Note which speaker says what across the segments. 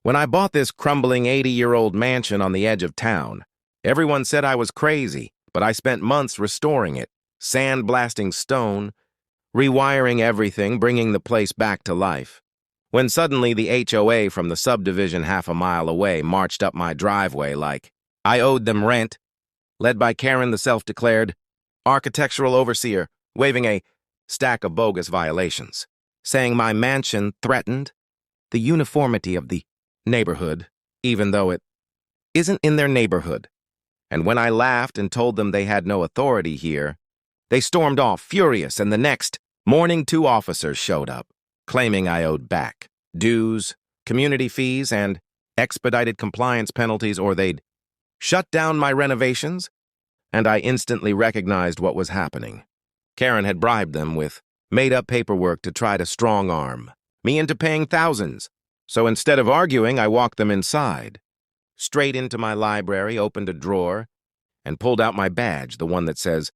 Speaker 1: When I bought this crumbling 80-year-old mansion on the edge of town, everyone said I was crazy, but I spent months restoring it, sandblasting stone, rewiring everything, bringing the place back to life. When suddenly the HOA from the subdivision half a mile away marched up my driveway like I owed them rent, led by Karen, the self-declared architectural overseer, waving a stack of bogus violations, saying my mansion threatened the uniformity of the neighborhood, even though it isn't in their neighborhood. And when I laughed and told them they had no authority here, they stormed off furious, and the next morning 2 officers showed up, claiming I owed back dues, community fees, and expedited compliance penalties, or they'd shut down my renovations, and I instantly recognized what was happening. Karen had bribed them with made-up paperwork to try to strong-arm me into paying thousands. So instead of arguing, I walked them inside, straight into my library, opened a drawer, and pulled out my badge, the one that says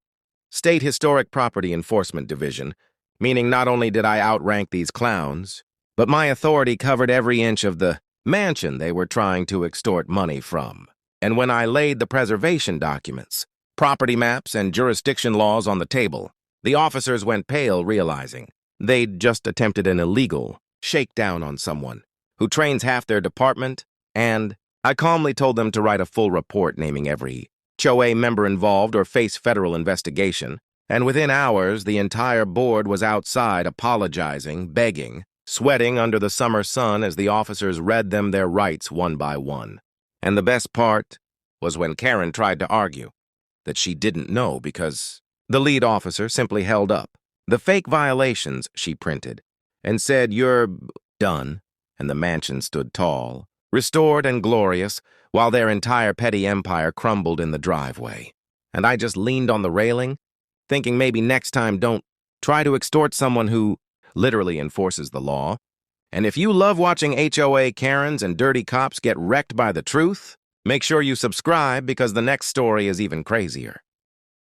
Speaker 1: State Historic Property Enforcement Division, meaning not only did I outrank these clowns, but my authority covered every inch of the mansion they were trying to extort money from. And when I laid the preservation documents, property maps, and jurisdiction laws on the table, the officers went pale, realizing they'd just attempted an illegal shakedown on someone who trains half their department, and I calmly told them to write a full report naming every HOA member involved or face federal investigation, and within hours the entire board was outside apologizing, begging, sweating under the summer sun as the officers read them their rights one by one. And the best part was when Karen tried to argue that she didn't know because the lead officer simply held up the fake violations she printed and said, "You're done," and the mansion stood tall, restored and glorious, while their entire petty empire crumbled in the driveway. And I just leaned on the railing, thinking maybe next time don't try to extort someone who literally enforces the law. And if you love watching HOA Karens and dirty cops get wrecked by the truth, make sure you subscribe because the next story is even crazier.